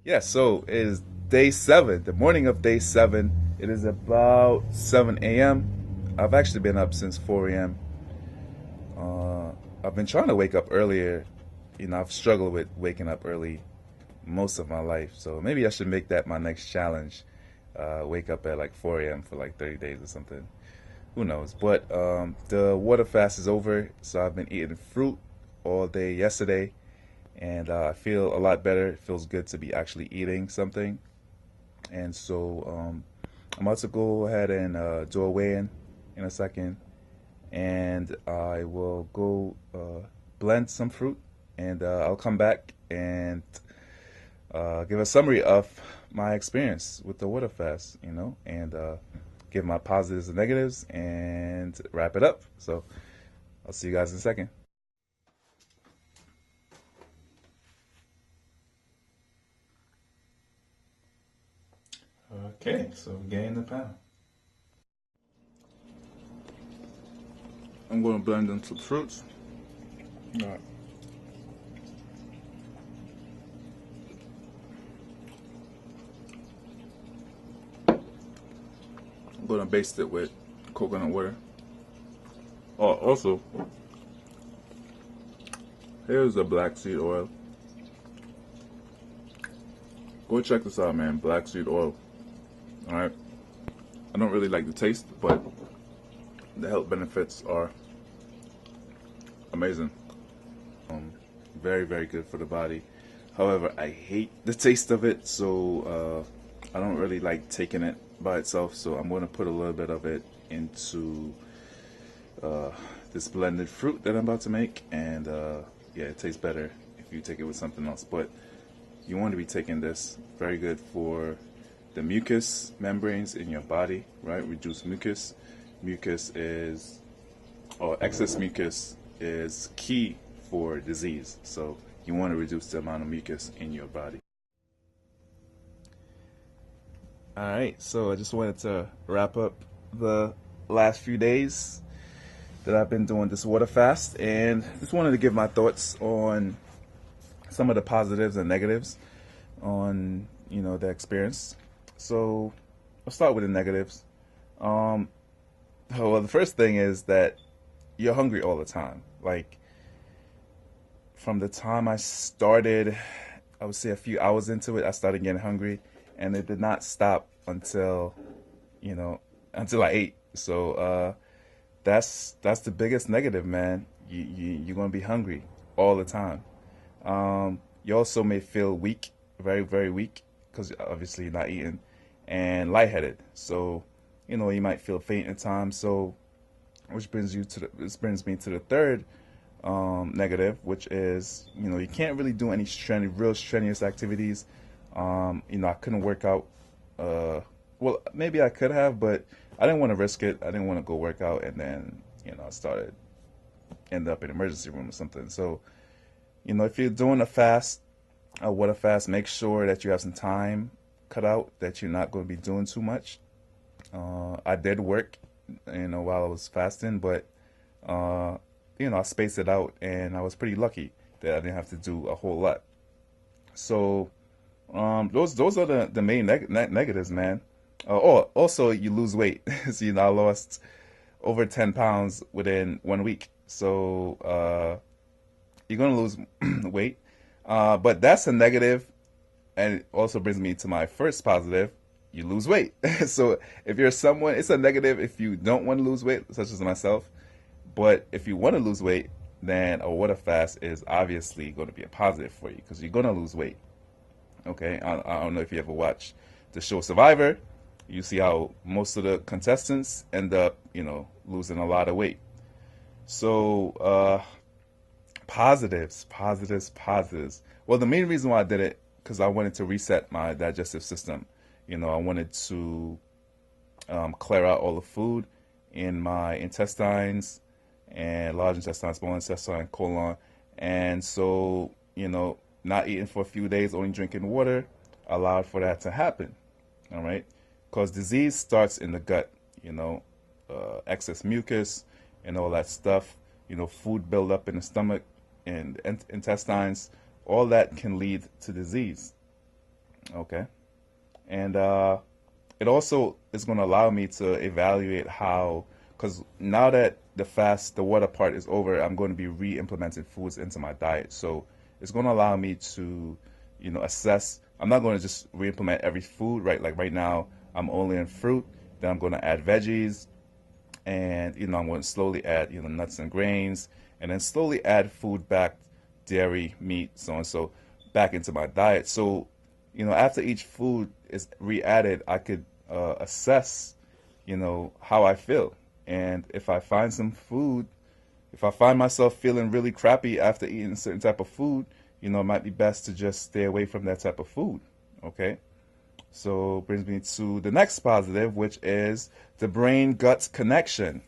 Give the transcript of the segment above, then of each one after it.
Yeah, so it is day seven, the morning of day seven. It is about 7 a.m. I've actually been up since 4 a.m. Uh, I've been trying to wake up earlier. I've struggled with waking up early most of my life. So maybe I should make that my next challenge. Wake up at like 4 a.m. for like 30 days or something. Who knows? But the water fast is over. So I've been eating fruit all day yesterday. And I feel a lot better. It feels good to be actually eating something. And so I'm about to go ahead and do a weigh in a second. And I will go blend some fruit. And I'll come back and give a summary of my experience with the water fast, and give my positives and negatives and wrap it up. So I'll see you guys in a second. Okay, so getting the pan. I'm going to blend in some fruits. All right. I'm going to baste it with coconut water. Oh, also, here's the black seed oil. Go check this out, man. Black seed oil. All right. I don't really like the taste, but the health benefits are amazing. Very, very good for the body. However, I hate the taste of it, so I don't really like taking it by itself. So I'm going to put a little bit of it into uh, this blended fruit that I'm about to make, and yeah, it tastes better if you take it with something else. But you want to be taking this. Very good for the mucus membranes in your body, right? Reduce mucus. Mucus is, or excess mucus is key for disease. So you want to reduce the amount of mucus in your body. All right, so I just wanted to wrap up the last few days that I've been doing this water fast, and just wanted to give my thoughts on some of the positives and negatives on the experience. So I'll start with the negatives. Um, well, the first thing is that you're hungry all the time. Like from the time I started, I would say a few hours into it, I started getting hungry, and it did not stop you know until I ate. So that's the biggest negative, man. You're gonna be hungry all the time. You also may feel weak, very, very weak, because obviously you're not eating, and lightheaded. So, you might feel faint at times. So, this brings me to the third negative, which is, you can't really do any real strenuous activities. I couldn't work out. Well, maybe I could have, but I didn't want to risk it. I didn't want to go work out, and then, I started end up in emergency room or something. So, if you're doing a water fast, make sure that you have some time cut out, that you're not going to be doing too much. I did work, while I was fasting, but uh, I spaced it out, and I was pretty lucky that I didn't have to do a whole lot. So those are the main negatives, man. Oh, also you lose weight. So I lost over 10 pounds within 1 week. So you're gonna lose weight. But that's a negative, and it also brings me to my first positive. You lose weight. So if you're someone, it's a negative if you don't want to lose weight, such as myself. But if you want to lose weight, then a water fast is obviously going to be a positive for you because you're going to lose weight. Okay, I don't know if you ever watch the show Survivor. You see how most of the contestants end up, losing a lot of weight. So positives, positives, positives. Well, the main reason why I did it because I wanted to reset my digestive system. I wanted to clear out all the food in my intestines and large intestine, small intestine, colon. And so, not eating for a few days, only drinking water, allowed for that to happen. All right. Because disease starts in the gut, excess mucus and all that stuff, food buildup in the stomach and intestines, all that can lead to disease. Okay. And it also is going to allow me to evaluate how, because now that the water part is over, I'm going to be re-implementing foods into my diet. So it's going to allow me to, assess. I'm not going to just re-implement every food, right? Like right now, I'm only in fruit. Then I'm going to add veggies, and I'm going to slowly add nuts and grains, and then slowly add food back, dairy, meat, so on, so back into my diet. So after each food is re-added, I could assess how I feel. And if I find myself feeling really crappy after eating a certain type of food, it might be best to just stay away from that type of food. Okay. So brings me to the next positive, which is the brain gut connection.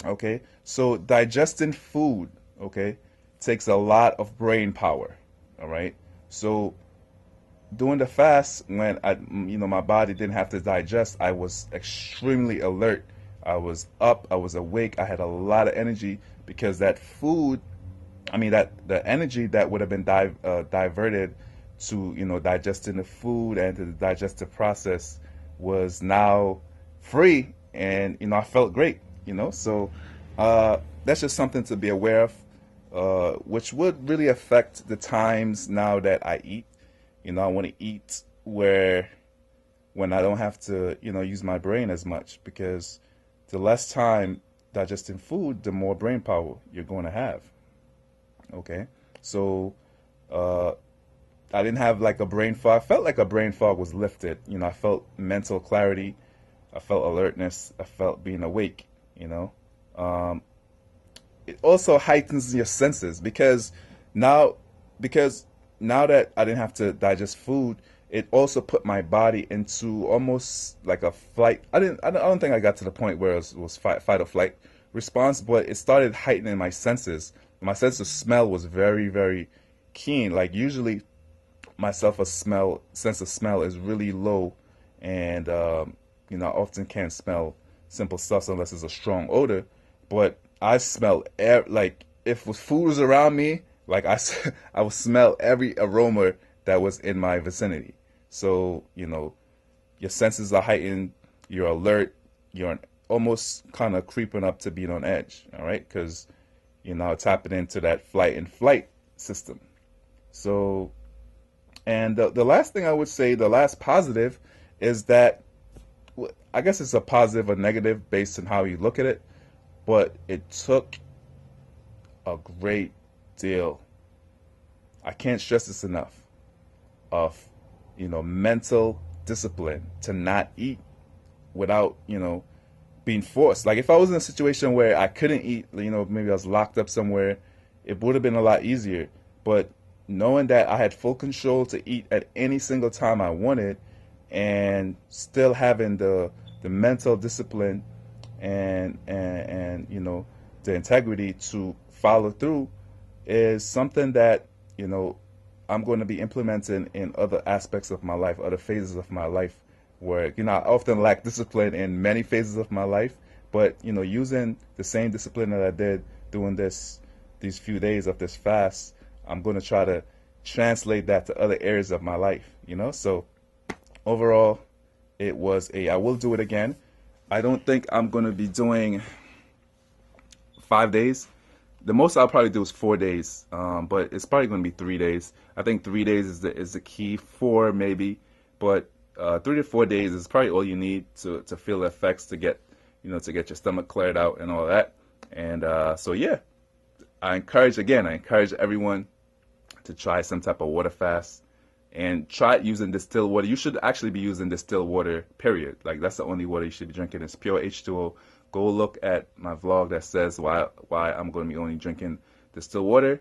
Okay. So digesting food, okay, takes a lot of brain power. All right. So during the fast, when my body didn't have to digest, I was extremely alert. I was up, I was awake, I had a lot of energy because that food, that the energy that would have been diverted to digesting the food and to the digestive process was now free, and I felt great. So that's just something to be aware of, which would really affect the times now that I eat. I want to eat where when I don't have to use my brain as much, because the less time digesting food, the more brain power you're going to have. Okay. So uh, I didn't have like a brain fog. I felt like a brain fog was lifted. I felt mental clarity. I felt alertness. I felt being awake. You know, um, it also heightens your senses now, because now that I didn't have to digest food, it also put my body into almost like a flight. I don't think I got to the point where it was fight or flight response, but it started heightening my senses. My sense of smell was very, very keen. Like usually my sense of smell is really low, and I often can't smell simple stuff unless it's a strong odor. But I smell like if food was around me, like I would smell every aroma that was in my vicinity. So your senses are heightened, you're alert, you're almost kind of creeping up to being on edge. All right, because tapping into that flight and flight system. So, and the last thing I would say, the last positive, is that I guess it's a positive or negative based on how you look at it, but it took a great deal. I can't stress this enough, of mental discipline to not eat without being forced. Like if I was in a situation where I couldn't eat, maybe I was locked up somewhere, it would have been a lot easier. But knowing that I had full control to eat at any single time I wanted, and still having the mental discipline and the integrity to follow through, is something that I'm going to be implementing in other aspects of my life, other phases of my life, where I often lack discipline in many phases of my life, but using the same discipline that I did doing these few days of this fast, I'm going to try to translate that to other areas of my life. So overall, I will do it again. I don't think I'm going to be doing 5 days. The most I'll probably do is 4 days, but it's probably going to be 3 days. I think 3 days is the key. Four maybe, but 3 to 4 days is probably all you need to feel the effects, to get to get your stomach cleared out and all that. And so yeah, I encourage everyone to try some type of water fast, and try it using distilled water. You should actually be using distilled water, period. Like that's the only water you should be drinking. It's pure H2O. Go look at my vlog that says why I'm going to be only drinking distilled water.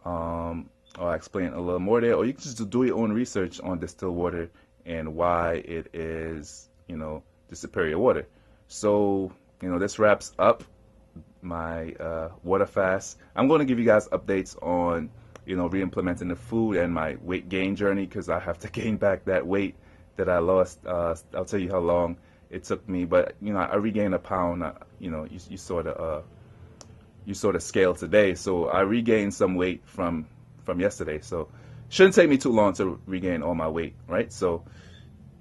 I'll explain a little more there, or you can just do your own research on distilled water and why it is, the superior water. So, this wraps up my water fast. I'm going to give you guys updates on, re-implementing the food and my weight gain journey, because I have to gain back that weight that I lost. I'll tell you how long it took me, but I regained a pound. You saw the scale today, so I regained some weight from yesterday. So shouldn't take me too long to regain all my weight, right? So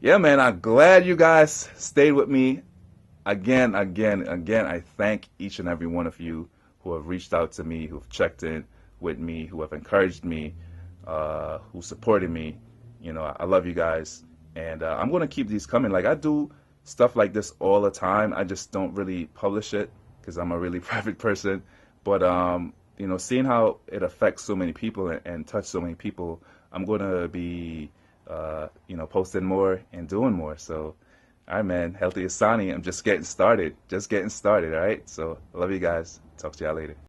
yeah, man, I'm glad you guys stayed with me again. I thank each and every one of you who have reached out to me, who've checked in with me, who have encouraged me, who supported me. You know, I love you guys, and I'm gonna keep these coming. Like I do stuff like this all the time. I just don't really publish it because I'm a really private person. But you know, seeing how it affects so many people and touch so many people, I'm gonna be you know, posting more and doing more. So, all right, man, healthy Hasani. I'm just getting started. Just getting started. All right. So, I love you guys. Talk to y'all later.